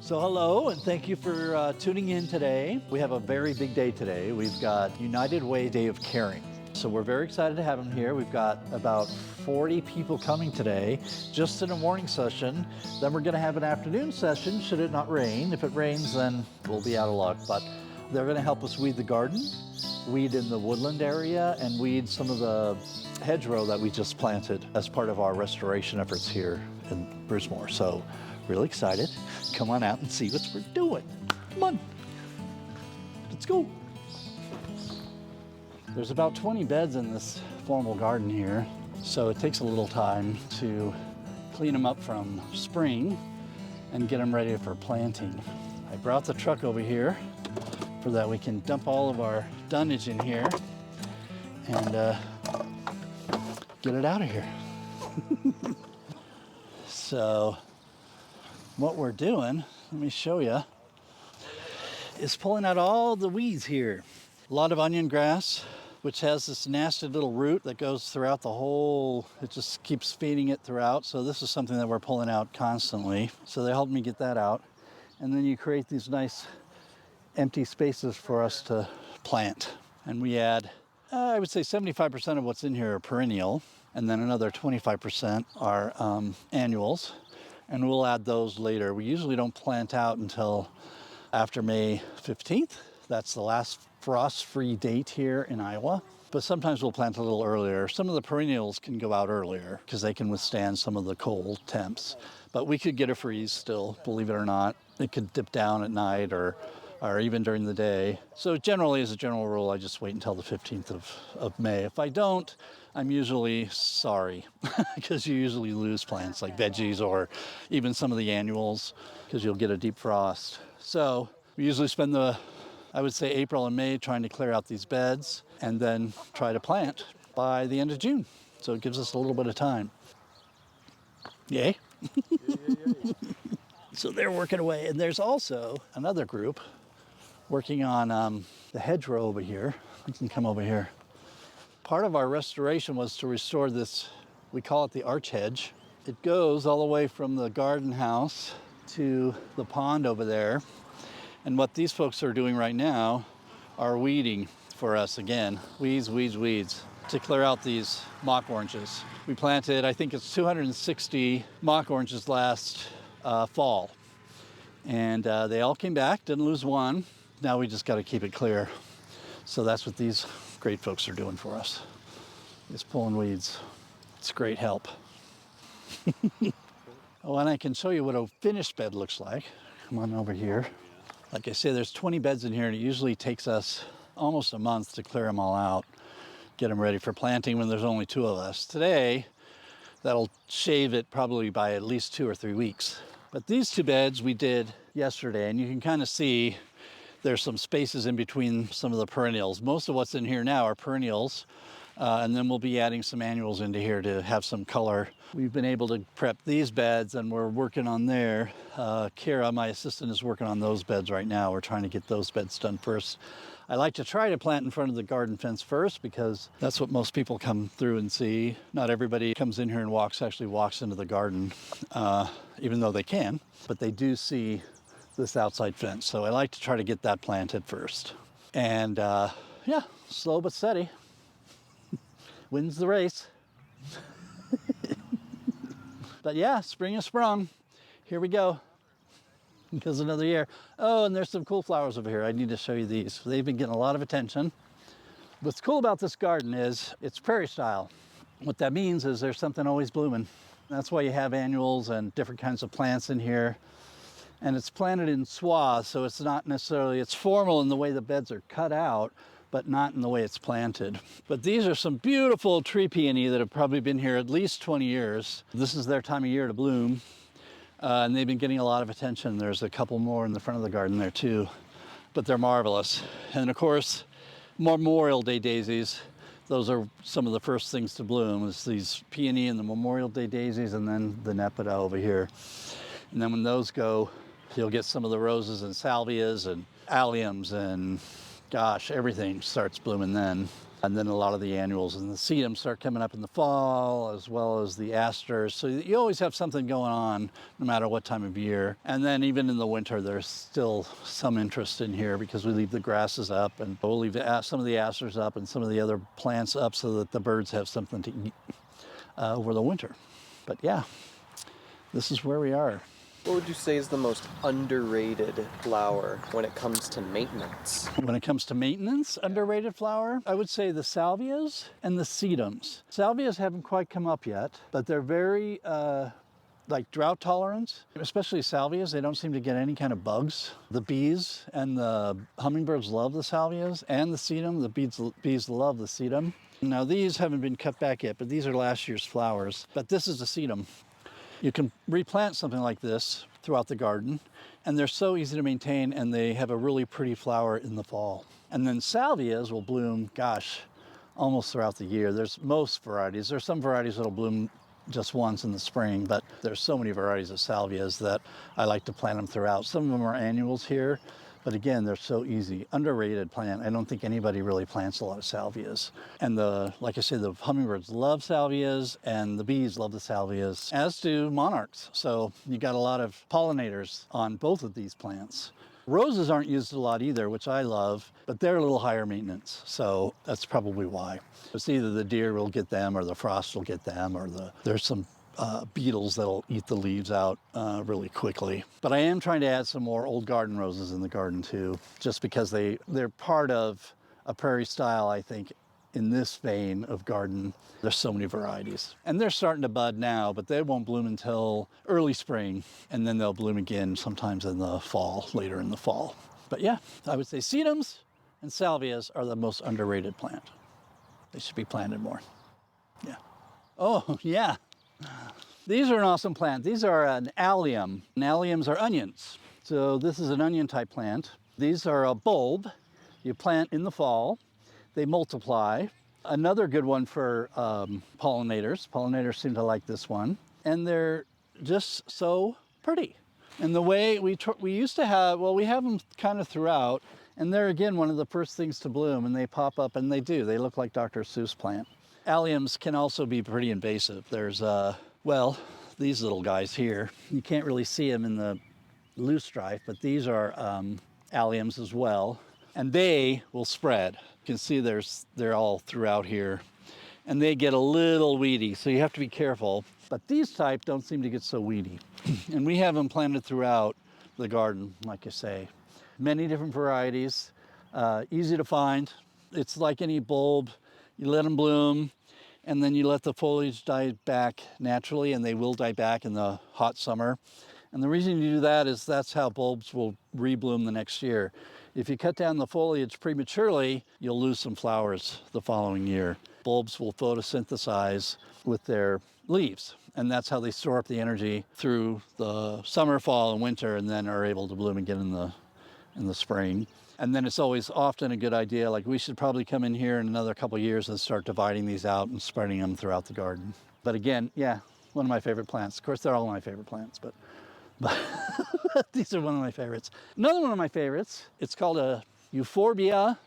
So hello, and thank you for tuning in today. We have a very big day today. We've got United Way Day of Caring. So we're very excited to have them here. We've got about 40 people coming today, just in a morning session. Then we're gonna have an afternoon session, should it not rain. If it rains, then we'll be out of luck. But they're gonna help us weed the garden, weed in the woodland area, and weed some of the hedgerow that we just planted as part of our restoration efforts here in Brucemore. So really excited. Come on out and see what we're doing. Come on, let's go. There's about 20 beds in this formal garden here, so it takes a little time to clean them up from spring and get them ready for planting. I brought the truck over here for that we can dump all of our dunnage in here and get it out of here. So what we're doing, let me show you, is pulling out all the weeds here. A lot of onion grass, which has this nasty little root that goes throughout the whole, it just keeps feeding it throughout. So this is something that we're pulling out constantly. So they helped me get that out. And then you create these nice empty spaces for us to plant. And we add, I would say 75% of what's in here are perennial, and then another 25% are annuals. And we'll add those later. We usually don't plant out until after May 15th. That's the last frost-free date here in Iowa. But sometimes we'll plant a little earlier. Some of the perennials can go out earlier because they can withstand some of the cold temps. But we could get a freeze still, believe it or not. It could dip down at night or even during the day. So generally, as a general rule, I just wait until the 15th of May. If I don't, I'm usually sorry because you usually lose plants like veggies or even some of the annuals because you'll get a deep frost. So we usually spend I would say April and May trying to clear out these beds and then try to plant by the end of June. So it gives us a little bit of time. Yay? Yeah. So they're working away. And there's also another group working on the hedgerow over here. You can come over here. Part of our restoration was to restore this, we call it the arch hedge. It goes all the way from the garden house to the pond over there. And what these folks are doing right now are weeding for us again. Weeds, to clear out these mock oranges. We planted, I think it's 260 mock oranges last fall. And they all came back, didn't lose one. Now we just got to keep it clear. So that's what these great folks are doing for us. Is pulling weeds. It's great help. Oh, and I can show you what a finished bed looks like. Come on over here. Like I say, there's 20 beds in here, and it usually takes us almost a month to clear them all out, get them ready for planting when there's only 2 of us. Today, that'll shave it probably by at least 2 or 3 weeks. But these 2 beds we did yesterday, and you can kind of see there's some spaces in between some of the perennials. Most of what's in here now are perennials, and then we'll be adding some annuals into here to have some color. We've been able to prep these beds, and we're working on there. Kara, my assistant, is working on those beds right now. We're trying to get those beds done first. I like to try to plant in front of the garden fence first because that's what most people come through and see. Not everybody comes in here and actually walks into the garden, even though they can, but they do see this outside fence. So I like to try to get that planted first. And yeah, slow but steady. Wins the race. But yeah, spring is sprung. Here we go. Because another year. Oh, and there's some cool flowers over here. I need to show you these. They've been getting a lot of attention. What's cool about this garden is it's prairie style. What that means is there's something always blooming. That's why you have annuals and different kinds of plants in here. And it's planted in swaths, so it's not necessarily, it's formal in the way the beds are cut out, but not in the way it's planted. But these are some beautiful tree peony that have probably been here at least 20 years. This is their time of year to bloom. And they've been getting a lot of attention. There's a couple more in the front of the garden there too, but they're marvelous. And of course, Memorial Day daisies. Those are some of the first things to bloom. It's these peony and the Memorial Day daisies, and then the Nepeta over here. And then when those go, you'll get some of the roses and salvias and alliums, and gosh, everything starts blooming then. And then a lot of the annuals and the sedums start coming up in the fall, as well as the asters. So you always have something going on no matter what time of year. And then even in the winter, there's still some interest in here because we leave the grasses up, and we'll leave some of the asters up and some of the other plants up so that the birds have something to eat over the winter. But yeah, this is where we are. What would you say is the most underrated flower when it comes to maintenance? When it comes to maintenance, underrated flower, I would say the salvias and the sedums. Salvias haven't quite come up yet, but they're very like drought tolerant, especially salvias. They don't seem to get any kind of bugs. The bees and the hummingbirds love the salvias, and the sedum. The bees love the sedum. Now these haven't been cut back yet, but these are last year's flowers. But this is a sedum. You can replant something like this throughout the garden, and they're so easy to maintain, and they have a really pretty flower in the fall. And then salvias will bloom, gosh, almost throughout the year. There's most varieties. There's some varieties that'll bloom just once in the spring, but there's so many varieties of salvias that I like to plant them throughout. Some of them are annuals here, but again, they're so easy. Underrated plant. I don't think anybody really plants a lot of salvias. And like I said, the hummingbirds love salvias, and the bees love the salvias, as do monarchs. So you got a lot of pollinators on both of these plants. Roses aren't used a lot either, which I love, but they're a little higher maintenance. So that's probably why. It's either the deer will get them, or the frost will get them, or there's some beetles that'll eat the leaves out really quickly. But I am trying to add some more old garden roses in the garden too, just because they're part of a prairie style, I think, in this vein of garden. There's so many varieties. And they're starting to bud now, but they won't bloom until early spring, and then they'll bloom again sometimes in the fall, later in the fall. But yeah, I would say sedums and salvias are the most underrated plant. They should be planted more. Yeah. Oh, yeah. These are an awesome plant. These are an allium. And alliums are onions. So this is an onion type plant. These are a bulb you plant in the fall. They multiply. Another good one for pollinators. Pollinators seem to like this one. And they're just so pretty. And the way we used to have, well, we have them kind of throughout. And they're, again, one of the first things to bloom. And they pop up, and they do. They look like Dr. Seuss plant. Alliums can also be pretty invasive. There's, well, these little guys here. You can't really see them in the loosestrife, but these are alliums as well. And they will spread. You can see they're all throughout here. And they get a little weedy, so you have to be careful. But these type don't seem to get so weedy. And we have them planted throughout the garden, like I say. Many different varieties, easy to find. It's like any bulb. You let them bloom, and then you let the foliage die back naturally, and they will die back in the hot summer. And the reason you do that is that's how bulbs will rebloom the next year. If you cut down the foliage prematurely, you'll lose some flowers the following year. Bulbs will photosynthesize with their leaves, and that's how they store up the energy through the summer, fall, and winter, and then are able to bloom again in the spring. And then it's always often a good idea, like we should probably come in here in another couple of years and start dividing these out and spreading them throughout the garden. But again, yeah, one of my favorite plants. Of course, they're all my favorite plants, but these are one of my favorites. Another one of my favorites, it's called a Euphorbia.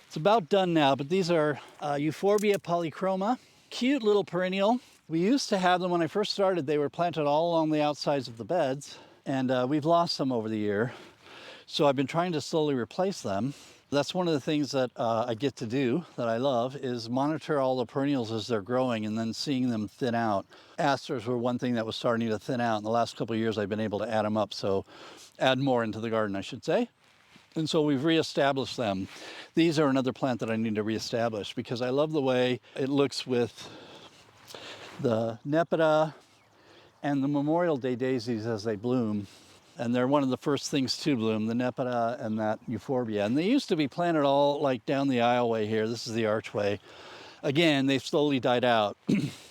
It's about done now, but these are Euphorbia polychroma. Cute little perennial. We used to have them when I first started. They were planted all along the outsides of the beds, and we've lost them over the year. So I've been trying to slowly replace them. That's one of the things that I get to do that I love, is monitor all the perennials as they're growing and then seeing them thin out. Asters were one thing that was starting to thin out. In the last couple of years, I've been able to add them up, so add more into the garden, I should say. And so we've reestablished them. These are another plant that I need to reestablish because I love the way it looks with the Nepeta and the Memorial Day daisies as they bloom. And they're one of the first things to bloom, the Nepeta and that Euphorbia. And they used to be planted all like down the aisleway here. This is the archway. Again, they've slowly died out.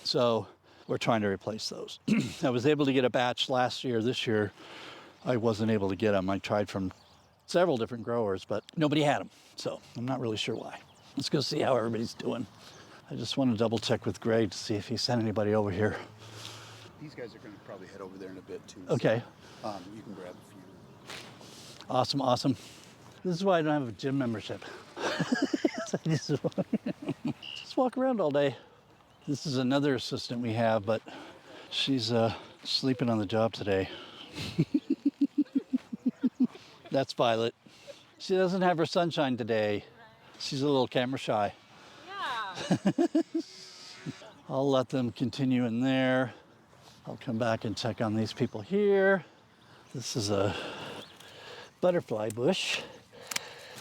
So we're trying to replace those. I was able to get a batch last year. This year, I wasn't able to get them. I tried from several different growers, but nobody had them. So I'm not really sure why. Let's go see how everybody's doing. I just want to double check with Greg to see if he sent anybody over here. These guys are going to probably head over there in a bit too. Okay. So, you can grab a few. Awesome, awesome. This is why I don't have a gym membership. I just walk around all day. This is another assistant we have, but she's sleeping on the job today. That's Violet. She doesn't have her sunshine today. She's a little camera shy. Yeah. I'll let them continue in there. I'll come back and check on these people here. This is a butterfly bush.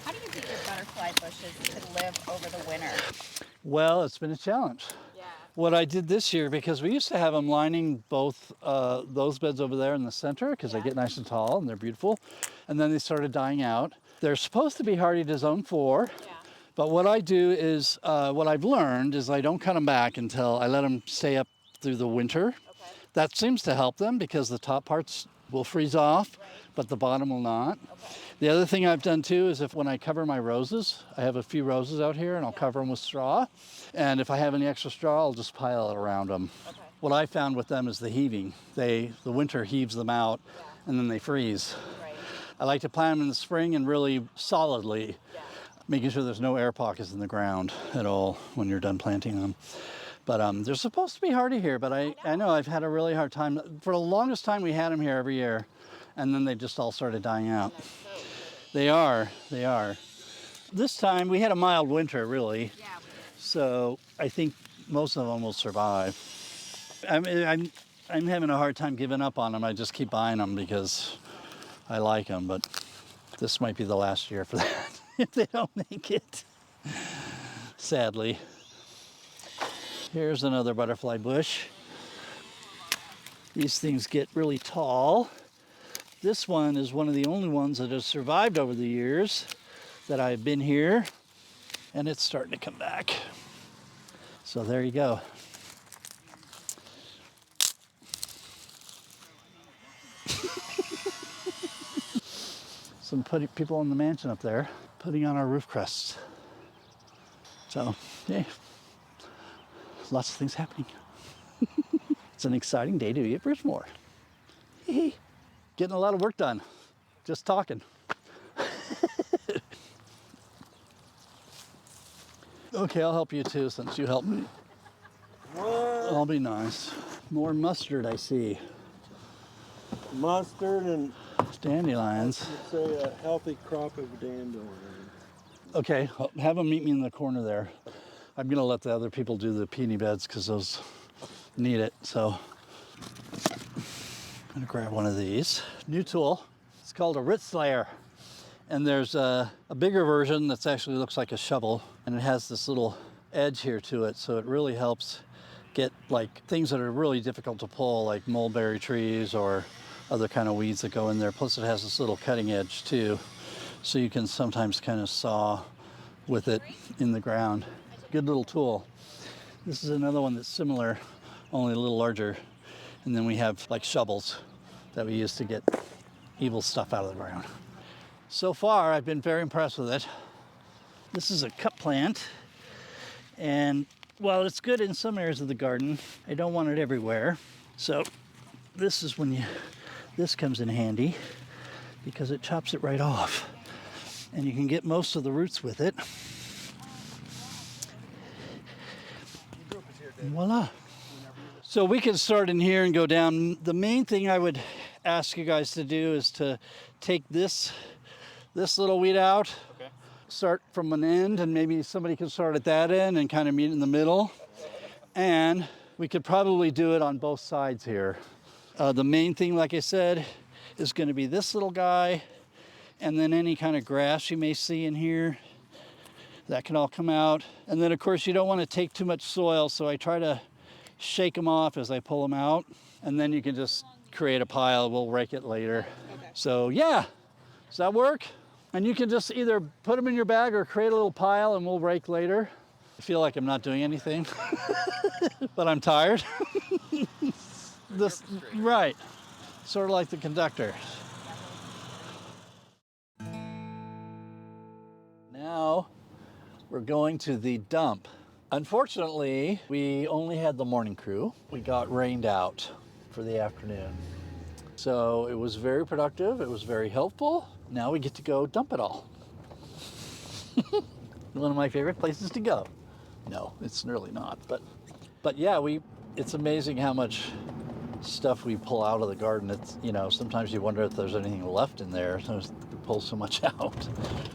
How do you think your butterfly bushes could live over the winter? Well, it's been a challenge. Yeah. What I did this year, because we used to have them lining both those beds over there in the center, because they get nice and tall and they're beautiful, and then they started dying out. They're supposed to be hardy to zone 4, but what I do is, what I've learned is I don't cut them back until I let them stay up through the winter. Okay. That seems to help them because the top parts will freeze off, but the bottom will not. Okay. The other thing I've done too is when I cover my roses, I have a few roses out here and I'll cover them with straw. And if I have any extra straw, I'll just pile it around them. Okay. What I found with them is the heaving. The winter heaves them out and then they freeze. Right. I like to plant them in the spring and really solidly, making sure there's no air pockets in the ground at all when you're done planting them. But they're supposed to be hardy here, but I know I've had a really hard time. For the longest time we had them here every year, and then they just all started dying out. They are. This time we had a mild winter, really. Yeah, we did. So I think most of them will survive. I'm having a hard time giving up on them. I just keep buying them because I like them, but this might be the last year for that if they don't make it, sadly. Here's another butterfly bush. These things get really tall. This one is one of the only ones that has survived over the years that I've been here, and it's starting to come back. So there you go. Some people in the mansion up there putting on our roof crests. So, yeah, lots of things happening. It's an exciting day to be at Brucemore. Getting a lot of work done, just talking. Okay, I'll help you too since you helped me. What? I'll be nice. More mustard, I see. Mustard and Dandelions. let's say a healthy crop of dandelion. Okay, have them meet me in the corner there. I'm gonna let the other people do the peony beds because those need it, so. I'm gonna grab one of these. New tool, it's called a root slayer. And there's a bigger version that's actually looks like a shovel, and it has this little edge here to it, so it really helps get like things that are really difficult to pull, like mulberry trees or other kind of weeds that go in there. Plus it has this little cutting edge too, so you can sometimes kind of saw with it in the ground. Good little tool. This is another one that's similar, only a little larger. And then we have like shovels that we use to get evil stuff out of the ground. So far, I've been very impressed with it. This is a cup plant, and while it's good in some areas of the garden, I don't want it everywhere. So this is when this comes in handy because it chops it right off, and you can get most of the roots with it. And voila. So we can start in here and go down. The main thing I would ask you guys to do is to take this little weed out, start from an end, and maybe somebody can start at that end and kind of meet in the middle. And we could probably do it on both sides here. The main thing, like I said, is going to be this little guy, and then any kind of grass you may see in here. That can all come out. And then of course you don't want to take too much soil, so I try to shake them off as I pull them out, and then you can just create a pile. We'll rake it later. Okay. So yeah, does that work? And you can just either put them in your bag or create a little pile and we'll rake later. I feel like I'm not doing anything, but I'm tired. Right, sort of like the conductor. Now we're going to the dump. Unfortunately, we only had the morning crew. We got rained out for the afternoon. So it was very productive, it was very helpful. Now we get to go dump it all. one of my favorite places to go. No, it's really not, but yeah, it's amazing how much stuff we pull out of the garden. It's, sometimes you wonder if there's anything left in there. We pull so much out.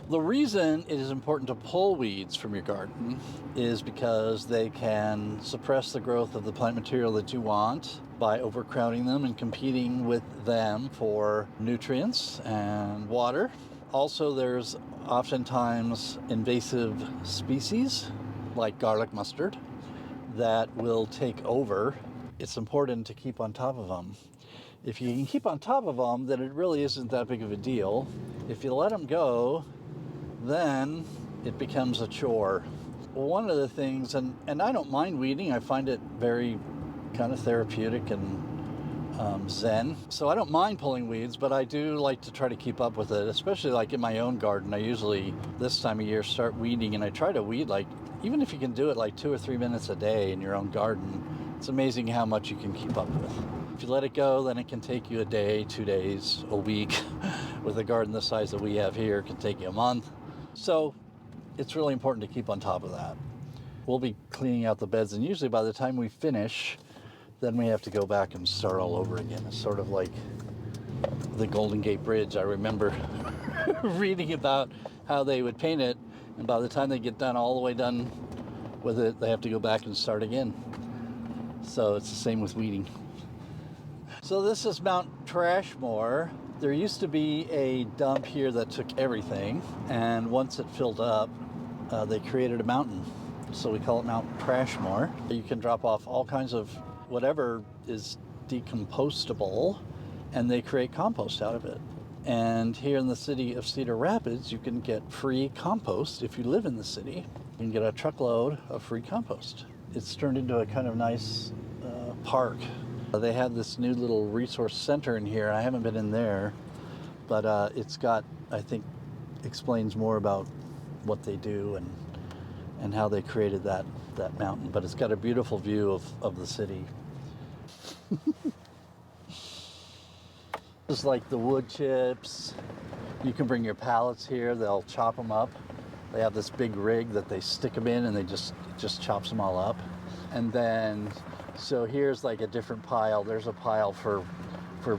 The reason it is important to pull weeds from your garden is because they can suppress the growth of the plant material that you want by overcrowding them and competing with them for nutrients and water. Also, there's oftentimes invasive species like garlic mustard that will take over. It's important to keep on top of them. If you can keep on top of them, then it really isn't that big of a deal. If you let them go, then it becomes a chore. One of the things, and I don't mind weeding, I find it very kind of therapeutic and zen. So I don't mind pulling weeds, but I do like to try to keep up with it, especially like in my own garden. I usually, this time of year, start weeding, and I try to weed even if you can do it 2 or 3 minutes a day in your own garden, it's amazing how much you can keep up with. If you let it go, then it can take you a day, 2 days, a week. With a garden the size that we have here, it can take you a month. So it's really important to keep on top of that. We'll be cleaning out the beds, and usually by the time we finish, then we have to go back and start all over again. It's sort of like the Golden Gate Bridge. I remember reading about how they would paint it, and by the time they get all the way done with it, they have to go back and start again. So it's the same with weeding. So this is Mount Trashmore. There used to be a dump here that took everything, and once it filled up, they created a mountain. So we call it Mount Trashmore. You can drop off all kinds of whatever is decomposable, and they create compost out of it. And here in the city of Cedar Rapids, you can get free compost. If you live in the city, you can get a truckload of free compost. It's turned into a kind of nice park. They have this new little resource center in here. I haven't been in there, but it's got, I think, explains more about what they do and how they created that mountain. But it's got a beautiful view of the city. Just like the wood chips. You can bring your pallets here. They'll chop them up. They have this big rig that they stick them in, and it just chops them all up. And then, so here's like a different pile. There's a pile for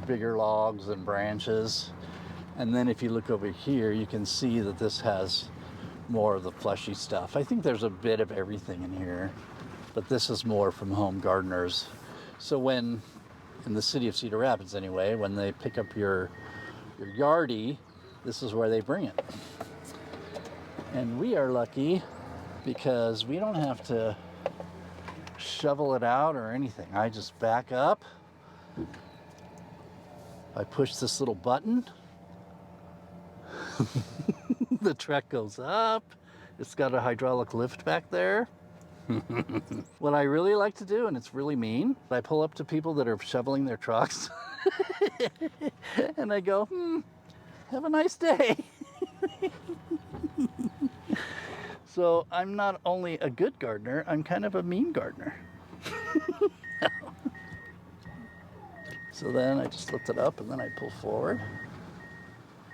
bigger logs and branches. And then if you look over here, you can see that this has more of the fleshy stuff. I think there's a bit of everything in here, but this is more from home gardeners. So when, in the city of Cedar Rapids anyway, when they pick up your yardie, this is where they bring it. And we are lucky because we don't have to shovel it out or anything. I just back up. I push this little button. The truck goes up. It's got a hydraulic lift back there. What I really like to do, and it's really mean, I pull up to people that are shoveling their trucks and I go, have a nice day. So I'm not only a good gardener, I'm kind of a mean gardener. So then I just lift it up and then I pull forward.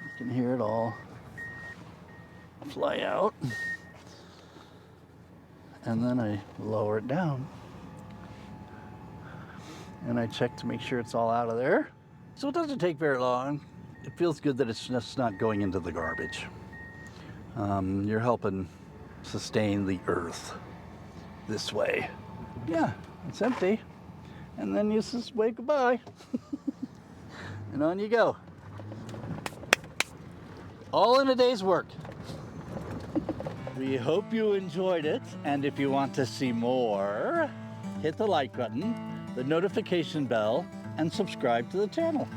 You can hear it all fly out. And then I lower it down. And I check to make sure it's all out of there. So it doesn't take very long. It feels good that it's just not going into the garbage. You're helping sustain the earth this way. Yeah, it's empty. And then you just wave goodbye. And on you go. All in a day's work. We hope you enjoyed it, and if you want to see more, hit the like button, the notification bell, and subscribe to the channel.